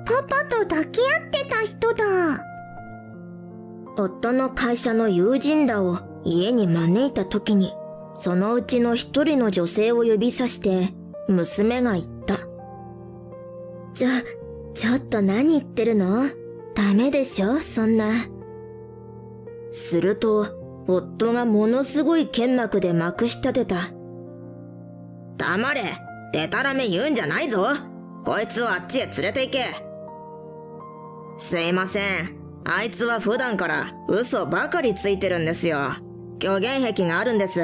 パパと抱き合ってた人だ。夫の会社の友人らを家に招いた時に、そのうちの一人の女性を指さして、娘が言った。ちょっと何言ってるの？ダメでしょ、そんな。すると、夫がものすごい剣幕でまくし立てた。黙れ！でたらめ言うんじゃないぞ！こいつをあっちへ連れて行け！すいません。あいつは普段から嘘ばかりついてるんですよ。虚言癖があるんです。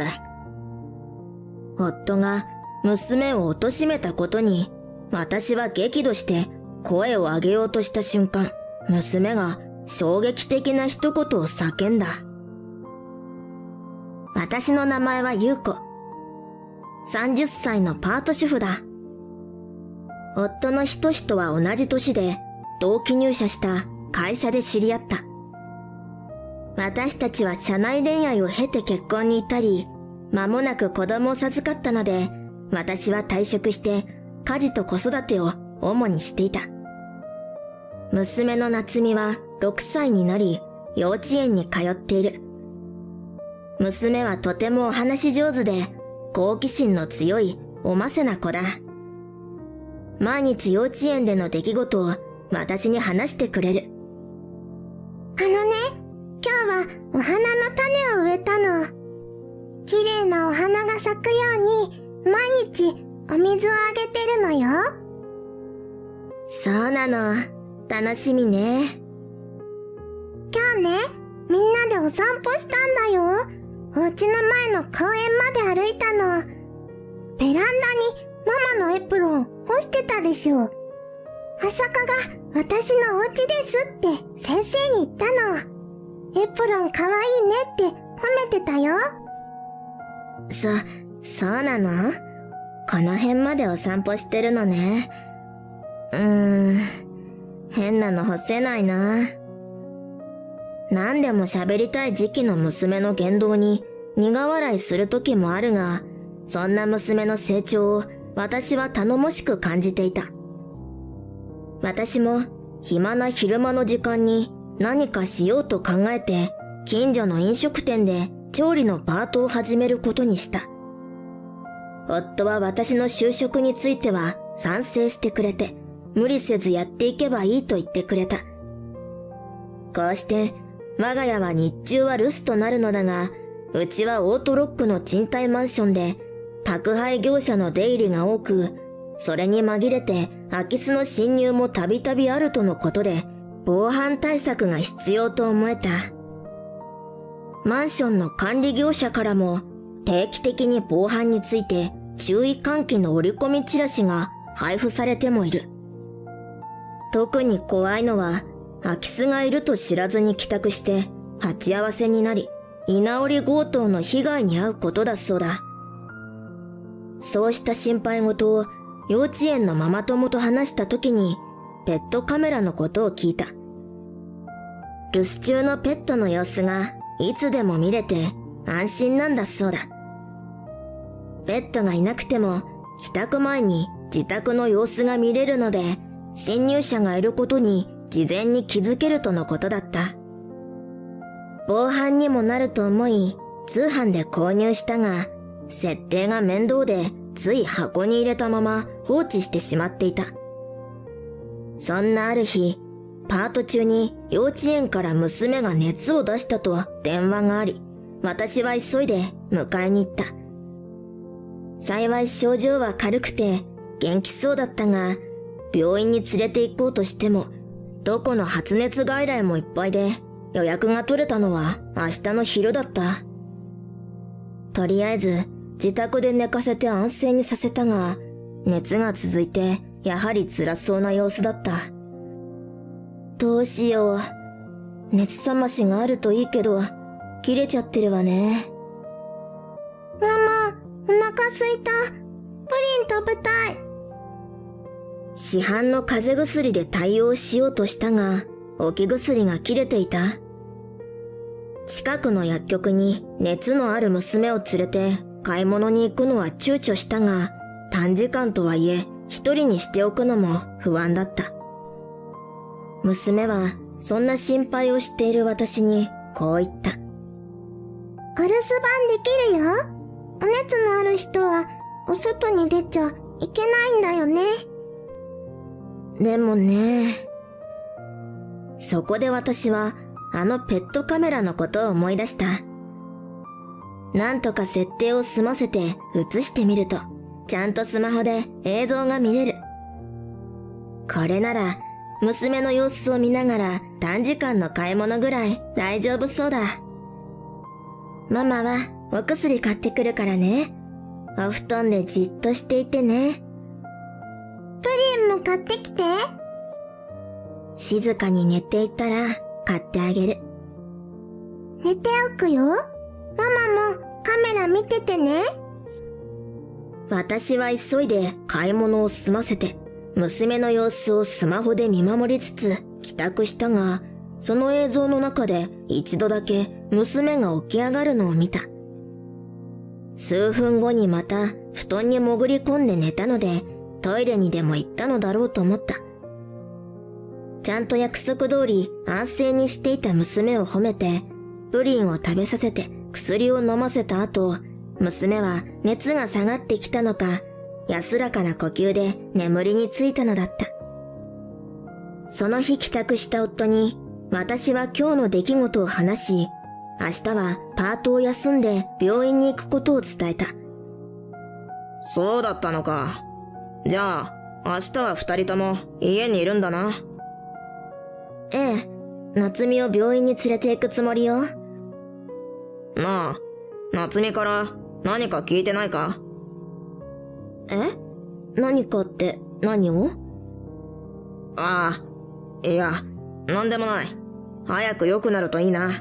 夫が娘を貶めたことに、私は激怒して声を上げようとした瞬間、娘が衝撃的な一言を叫んだ。私の名前は優子。30歳のパート主婦だ。夫のひとしとは同じ年で同期入社した会社で知り合った。私たちは社内恋愛を経て結婚に至り、間もなく子供を授かったので、私は退職して家事と子育てを主にしていた。娘の夏美は6歳になり、幼稚園に通っている。娘はとてもお話上手で、好奇心の強いおませな子だ。毎日幼稚園での出来事を私に話してくれる。今日はお花の種を植えたの。綺麗なお花が咲くように毎日お水をあげてるのよ。そうなの。楽しみね。今日ね、みんなでお散歩したんだよ。お家の前の公園まで歩いたの。ベランダにママのエプロン干してたでしょ。朝香が私のお家ですって先生に言ったの。エプロンかわいいねって褒めてたよ。そうなの？この辺までお散歩してるのね。変なの干せないな。何でも喋りたい時期の娘の言動に苦笑いする時もあるが、そんな娘の成長を私は頼もしく感じていた。私も暇な昼間の時間に何かしようと考えて、近所の飲食店で調理のパートを始めることにした。夫は私の就職については賛成してくれて、無理せずやっていけばいいと言ってくれた。こうして我が家は日中は留守となるのだが、うちはオートロックの賃貸マンションで、宅配業者の出入りが多く、それに紛れて空き巣の侵入もたびたびあるとのことで、防犯対策が必要と思えた。マンションの管理業者からも定期的に防犯について注意喚起の折り込みチラシが配布されてもいる。特に怖いのは、空き巣がいると知らずに帰宅して鉢合わせになり、居直り強盗の被害に遭うことだそうだ。そうした心配事を幼稚園のママ友と話した時に、ペットカメラのことを聞いた。留守中のペットの様子がいつでも見れて安心なんだそうだ。ペットがいなくても帰宅前に自宅の様子が見れるので、侵入者がいることに事前に気づけるとのことだった。防犯にもなると思い通販で購入したが、設定が面倒でつい箱に入れたまま放置してしまっていた。そんなある日、パート中に幼稚園から娘が熱を出したと電話があり、私は急いで迎えに行った。幸い症状は軽くて元気そうだったが、病院に連れて行こうとしても、どこの発熱外来もいっぱいで、予約が取れたのは明日の昼だった。とりあえず自宅で寝かせて安静にさせたが、熱が続いてやはり辛そうな様子だった。どうしよう。熱冷ましがあるといいけど、切れちゃってるわね。ママ、お腹すいた。プリン食べたい。市販の風邪薬で対応しようとしたが、置き薬が切れていた。近くの薬局に熱のある娘を連れて買い物に行くのは躊躇したが、短時間とはいえ一人にしておくのも不安だった。娘はそんな心配をしている私にこう言った。お留守番できるよ。お熱のある人はお外に出ちゃいけないんだよね。でもね。そこで私はあのペットカメラのことを思い出した。なんとか設定を済ませて映してみると、ちゃんとスマホで映像が見れる。これなら娘の様子を見ながら短時間の買い物ぐらい大丈夫そうだ。ママはお薬買ってくるからね。お布団でじっとしていてね。プリンも買ってきて。静かに寝ていたら買ってあげる。寝ておくよ。ママもカメラ見ててね。私は急いで買い物を済ませて、娘の様子をスマホで見守りつつ帰宅したが、その映像の中で一度だけ娘が起き上がるのを見た。数分後にまた布団に潜り込んで寝たので、トイレにでも行ったのだろうと思った。ちゃんと約束通り安静にしていた娘を褒めて、プリンを食べさせて薬を飲ませた後、娘は熱が下がってきたのか、安らかな呼吸で眠りについたのだった。その日帰宅した夫に、私は今日の出来事を話し、明日はパートを休んで病院に行くことを伝えた。そうだったのか。じゃあ、明日は二人とも家にいるんだな。ええ、夏美を病院に連れて行くつもりよ。なあ、夏美から何か聞いてないか？え？何かって何を？ああ、いや、なんでもない。早く良くなるといいな。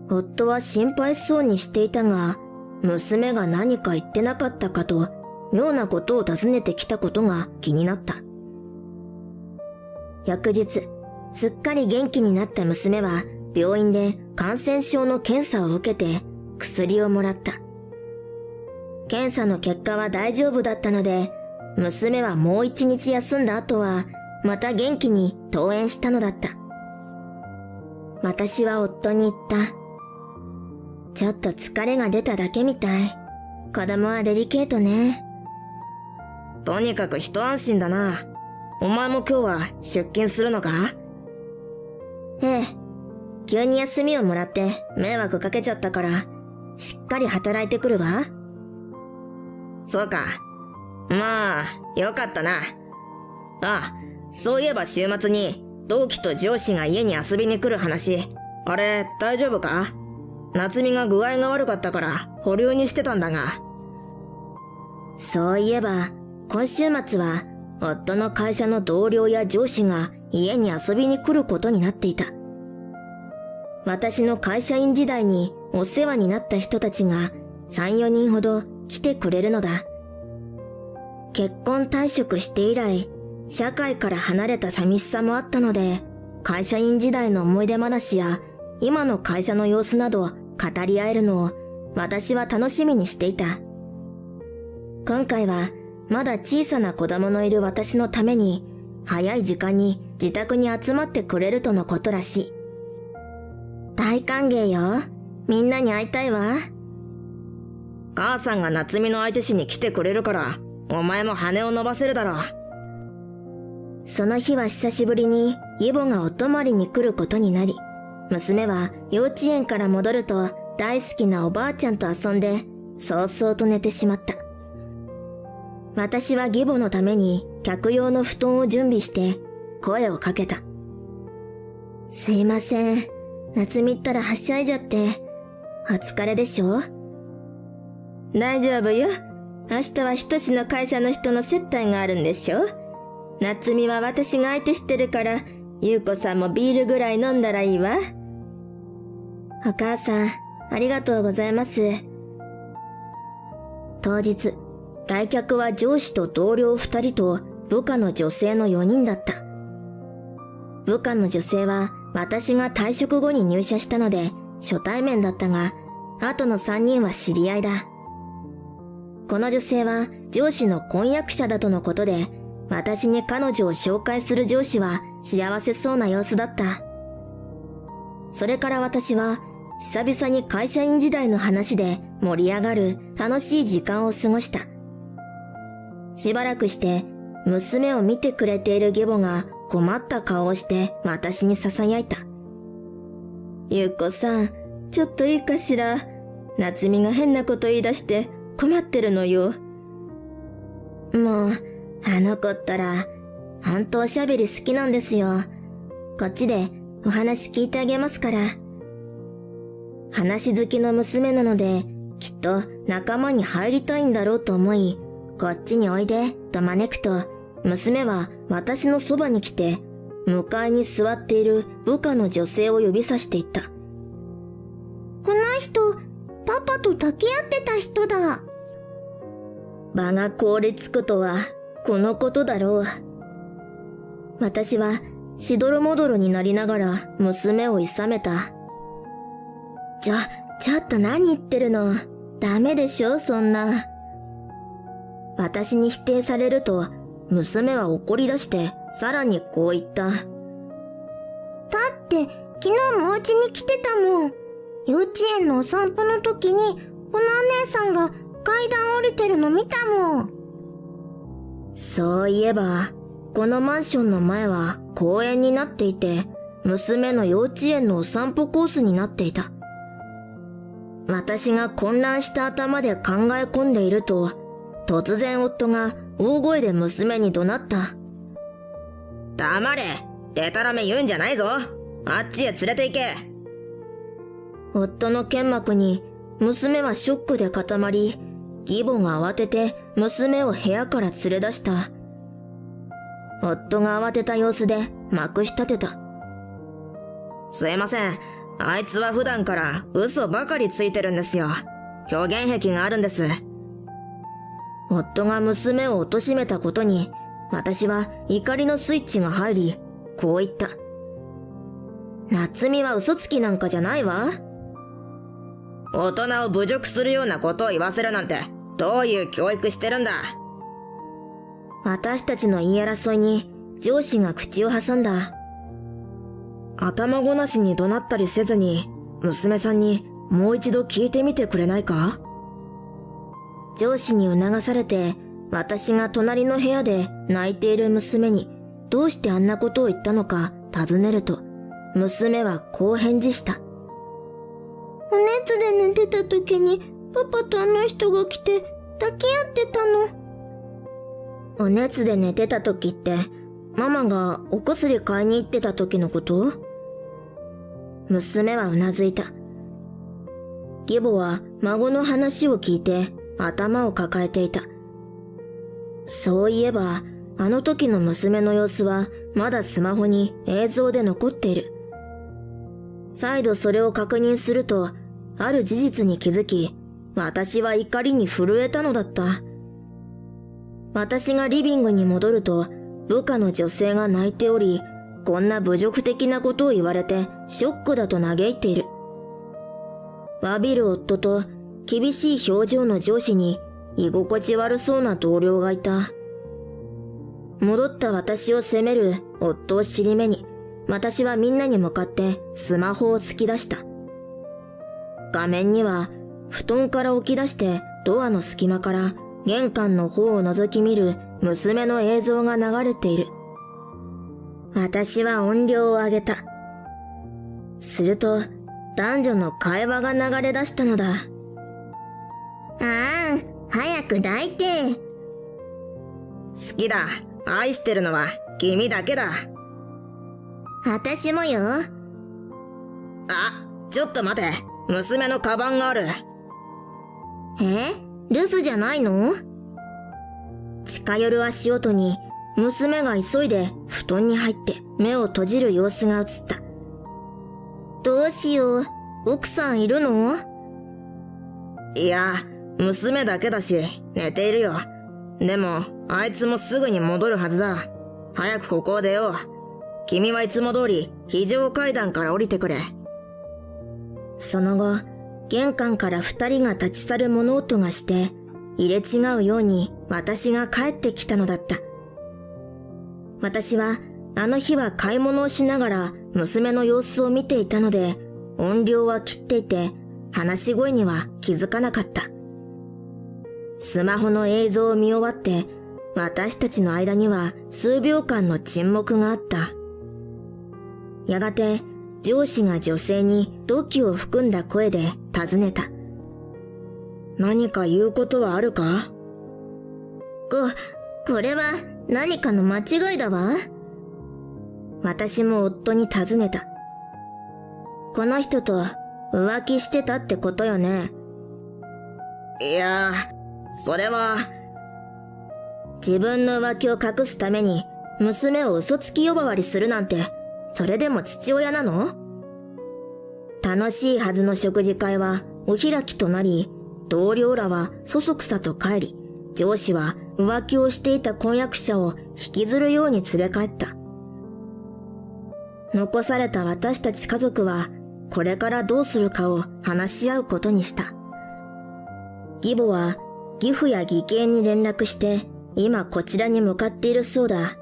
夫は心配そうにしていたが、娘が何か言ってなかったかと、妙なことを尋ねてきたことが気になった。翌日、すっかり元気になった娘は病院で感染症の検査を受けて薬をもらった。検査の結果は大丈夫だったので、娘はもう一日休んだ後はまた元気に登園したのだった。私は夫に言った。ちょっと疲れが出ただけみたい。子供はデリケートね。とにかく一安心だな。お前も今日は出勤するのか？ええ。急に休みをもらって迷惑かけちゃったから、しっかり働いてくるわ。そうか。まあ、よかったな。あ、そういえば週末に同期と上司が家に遊びに来る話、あれ大丈夫か？夏美が具合が悪かったから保留にしてたんだが。そういえば、今週末は夫の会社の同僚や上司が家に遊びに来ることになっていた。私の会社員時代にお世話になった人たちが3、4人ほど来てくれるのだ。結婚退職して以来、社会から離れた寂しさもあったので、会社員時代の思い出話や今の会社の様子など語り合えるのを私は楽しみにしていた。今回はまだ小さな子供のいる私のために早い時間に自宅に集まってくれるとのことらしい。大歓迎よ。みんなに会いたいわ。母さんが夏美の相手しに来てくれるから、お前も羽を伸ばせるだろう。その日は久しぶりに義母がお泊まりに来ることになり、娘は幼稚園から戻ると大好きなおばあちゃんと遊んで、早々と寝てしまった。私は義母のために客用の布団を準備して声をかけた。すいません。夏美ったらはしゃいじゃって、お疲れでしょ？大丈夫よ。明日はひとしの会社の人の接待があるんでしょ？夏美は私が相手してるから、ゆうこさんもビールぐらい飲んだらいいわ。お母さん、ありがとうございます。当日、来客は上司と同僚2人と部下の女性の4人だった。部下の女性は私が退職後に入社したので初対面だったが、あとの3人は知り合いだ。この女性は上司の婚約者だとのことで、私に彼女を紹介する上司は幸せそうな様子だった。それから私は久々に会社員時代の話で盛り上がる楽しい時間を過ごした。しばらくして娘を見てくれているゲボが困った顔をして私に囁いた。ゆっこさん、ちょっといいかしら。夏美が変なこと言い出して困ってるのよ。もう、あの子ったら、ほんとおしゃべり好きなんですよ。こっちでお話聞いてあげますから。話好きの娘なので、きっと仲間に入りたいんだろうと思い、こっちにおいでと招くと、娘は私のそばに来て、向かいに座っている部下の女性を指さしていった。この人、パパと抱き合ってた人だ。場が凍りつくとは、このことだろう。私は、しどろもどろになりながら娘をいさめた。ちょっと何言ってるの。ダメでしょ、そんな。私に否定されると、娘は怒り出して、さらにこう言った。だって、昨日もお家に来てたもん。幼稚園のお散歩の時に、このお姉さんが階段降りてるの見たもん。そういえば、このマンションの前は公園になっていて、娘の幼稚園のお散歩コースになっていた。私が混乱した頭で考え込んでいると、突然夫が大声で娘に怒鳴った。黙れ！でたらめ言うんじゃないぞ！あっちへ連れて行け！夫の剣幕に娘はショックで固まり、義母が慌てて娘を部屋から連れ出した。夫が慌てた様子でまくし立てた。すいません。あいつは普段から嘘ばかりついてるんですよ。虚言癖があるんです。夫が娘を貶めたことに、私は怒りのスイッチが入り、こう言った。夏美は嘘つきなんかじゃないわ。大人を侮辱するようなことを言わせるなんて、どういう教育してるんだ。私たちの言い争いに上司が口を挟んだ。頭ごなしに怒鳴ったりせずに、娘さんにもう一度聞いてみてくれないか？上司に促されて、私が隣の部屋で泣いている娘にどうしてあんなことを言ったのか尋ねると、娘はこう返事した。お熱で寝てた時にパパとあの人が来て抱き合ってたの。お熱で寝てた時って、ママがお薬買いに行ってた時のこと？娘はうなずいた。義母は孫の話を聞いて頭を抱えていた。そういえば、あの時の娘の様子はまだスマホに映像で残っている。再度それを確認すると、ある事実に気づき、私は怒りに震えたのだった。私がリビングに戻ると、部下の女性が泣いており、こんな侮辱的なことを言われてショックだと嘆いている。詫びる夫と厳しい表情の上司に居心地悪そうな同僚がいた。戻った私を責める夫を尻目に、私はみんなに向かってスマホを突き出した。画面には布団から起き出してドアの隙間から玄関の方を覗き見る娘の映像が流れている。私は音量を上げた。すると男女の会話が流れ出したのだ。ああ、早く抱いて。好きだ。愛してるのは君だけだ。私もよ。あ、ちょっと待て。娘のカバンがある。留守じゃないの？近寄る足音に娘が急いで布団に入って目を閉じる様子が映った。どうしよう。奥さんいるの？いや、娘だけだし寝ているよ。でもあいつもすぐに戻るはずだ。早くここを出よう。君はいつも通り非常階段から降りてくれ。その後、玄関から二人が立ち去る物音がして、入れ違うように私が帰ってきたのだった。私はあの日は買い物をしながら娘の様子を見ていたので、音量は切っていて、話し声には気づかなかった。スマホの映像を見終わって、私たちの間には数秒間の沈黙があった。やがて、上司が女性に怒気を含んだ声で尋ねた。何か言うことはあるか？これは何かの間違いだわ。私も夫に尋ねた。この人と浮気してたってことよね。いや、それは。自分の浮気を隠すために娘を嘘つき呼ばわりするなんて、それでも父親なの？楽しいはずの食事会はお開きとなり、同僚らはそそくさと帰り、上司は浮気をしていた婚約者を引きずるように連れ帰った。残された私たち家族は、これからどうするかを話し合うことにした。義母は義父や義兄に連絡して、今こちらに向かっているそうだ。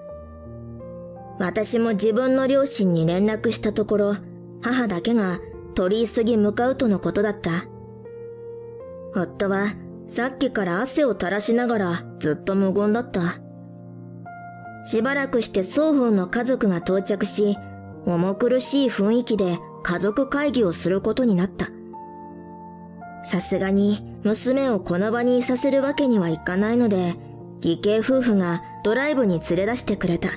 私も自分の両親に連絡したところ、母だけが取り急ぎ向かうとのことだった。夫はさっきから汗を垂らしながらずっと無言だった。しばらくして双方の家族が到着し、重苦しい雰囲気で家族会議をすることになった。さすがに娘をこの場にいさせるわけにはいかないので、義兄夫婦がドライブに連れ出してくれた。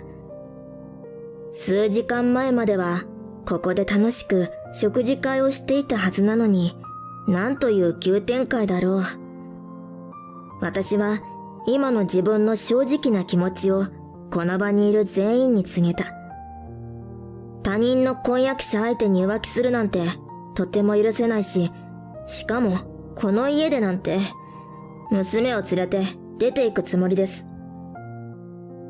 数時間前まではここで楽しく食事会をしていたはずなのに、なんという急展開だろう。私は今の自分の正直な気持ちをこの場にいる全員に告げた。他人の婚約者相手に浮気するなんてとても許せないし、しかもこの家でなんて、娘を連れて出て行くつもりです。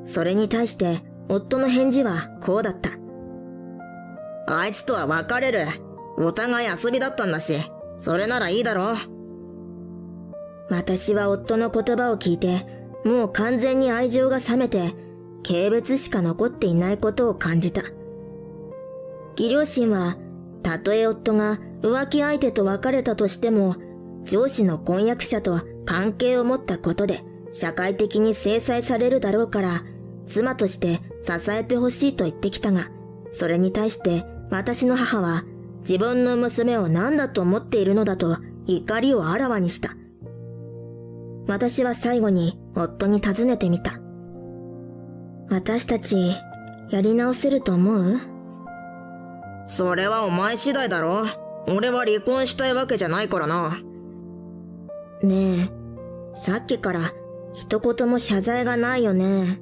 それに対して夫の返事はこうだった。あいつとは別れる。お互い遊びだったんだし、それならいいだろう。私は夫の言葉を聞いて、もう完全に愛情が冷めて、軽蔑しか残っていないことを感じた。義両親は、たとえ夫が浮気相手と別れたとしても、上司の婚約者と関係を持ったことで、社会的に制裁されるだろうから、妻として支えてほしいと言ってきたが、それに対して私の母は、自分の娘を何だと思っているのだと怒りをあらわにした。私は最後に夫に尋ねてみた。私たち、やり直せると思う？それはお前次第だろ。俺は離婚したいわけじゃないからな。ねえ、さっきから一言も謝罪がないよね。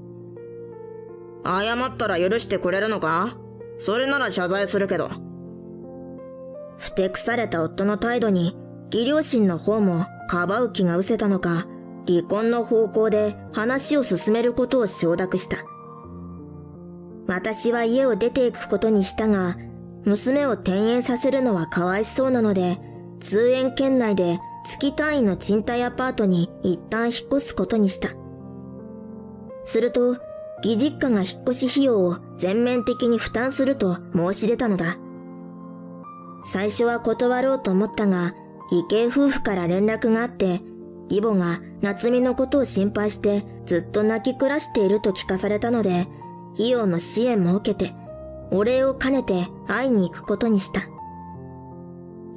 謝ったら許してくれるのか？それなら謝罪するけど。ふてくされた夫の態度に、義両親の方もかばう気が失せたのか、離婚の方向で話を進めることを承諾した。私は家を出ていくことにしたが、娘を転園させるのはかわいそうなので、通園圏内で月単位の賃貸アパートに一旦引っ越すことにした。すると、義実家が引っ越し費用を全面的に負担すると申し出たのだ。最初は断ろうと思ったが、義兄夫婦から連絡があって、義母が夏美のことを心配してずっと泣き暮らしていると聞かされたので、費用の支援も受けて、お礼を兼ねて会いに行くことにした。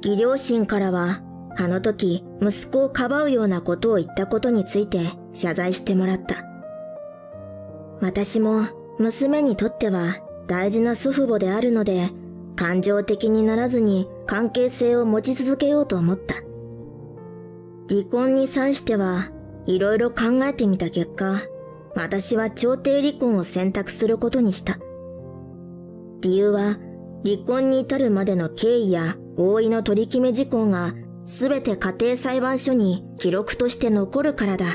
義両親からは、あの時息子をかばうようなことを言ったことについて謝罪してもらった。私も娘にとっては大事な祖父母であるので、感情的にならずに関係性を持ち続けようと思った。離婚に際してはいろいろ考えてみた結果、私は調停離婚を選択することにした。理由は、離婚に至るまでの経緯や合意の取り決め事項がすべて家庭裁判所に記録として残るからだ。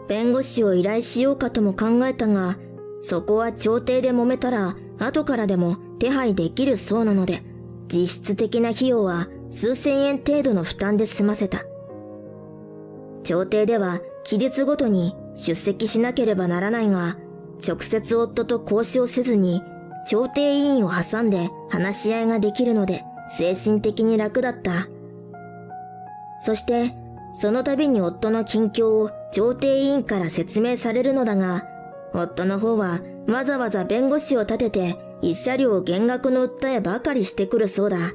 弁護士を依頼しようかとも考えたが、そこは調停で揉めたら後からでも手配できるそうなので、実質的な費用は数千円程度の負担で済ませた。調停では期日ごとに出席しなければならないが、直接夫と交渉せずに、調停委員を挟んで話し合いができるので、精神的に楽だった。そして、その度に夫の近況を調停委員から説明されるのだが、夫の方はわざわざ弁護士を立てて慰謝料減額の訴えばかりしてくるそうだ。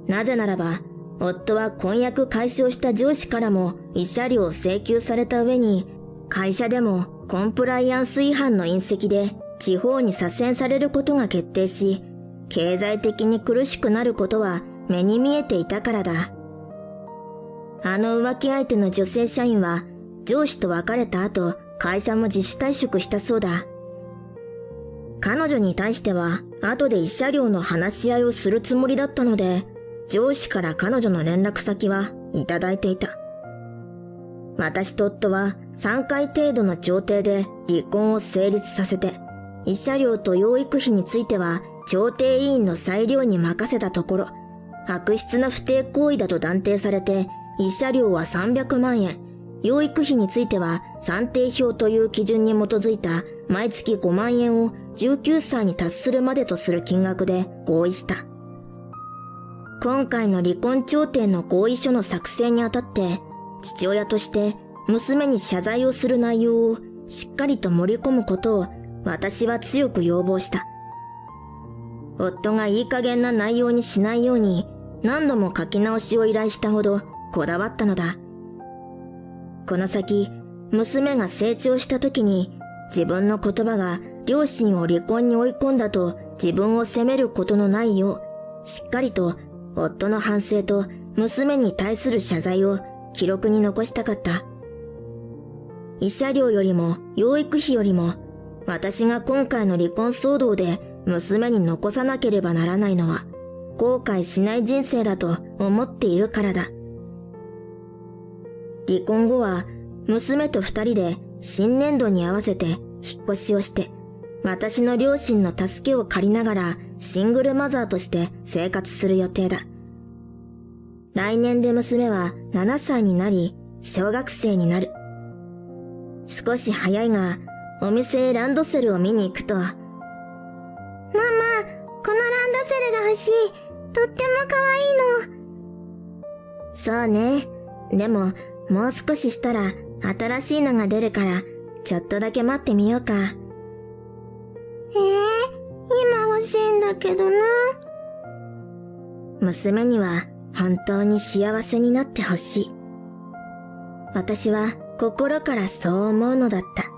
なぜならば、夫は婚約解消した上司からも慰謝料を請求された上に、会社でもコンプライアンス違反の隕石で地方に左遷されることが決定し、経済的に苦しくなることは目に見えていたからだ。あの浮気相手の女性社員は上司と別れた後、会社も自主退職したそうだ。彼女に対しては後で慰謝料の話し合いをするつもりだったので、上司から彼女の連絡先はいただいていた。私と夫は3回程度の調停で離婚を成立させて、慰謝料と養育費については調停委員の裁量に任せたところ、悪質な不貞行為だと断定されて、慰謝料は300万円、養育費については算定表という基準に基づいた毎月5万円を19歳に達するまでとする金額で合意した。今回の離婚調停の合意書の作成にあたって、父親として娘に謝罪をする内容をしっかりと盛り込むことを私は強く要望した。夫がいい加減な内容にしないように何度も書き直しを依頼したほどこだわったのだ。この先、娘が成長した時に自分の言葉が両親を離婚に追い込んだと自分を責めることのないよう、しっかりと夫の反省と娘に対する謝罪を記録に残したかった。慰謝料よりも養育費よりも、私が今回の離婚騒動で娘に残さなければならないのは、後悔しない人生だと思っているからだ。離婚後は娘と2人で新年度に合わせて引っ越しをして、私の両親の助けを借りながらシングルマザーとして生活する予定だ。来年で娘は7歳になり、小学生になる。少し早いが、お店へランドセルを見に行くと、ママ、このランドセルが欲しい。とっても可愛いの。そうね。でも、もう少ししたら新しいのが出るから、ちょっとだけ待ってみようか。今欲しいんだけどな。娘には本当に幸せになってほしい。私は心からそう思うのだった。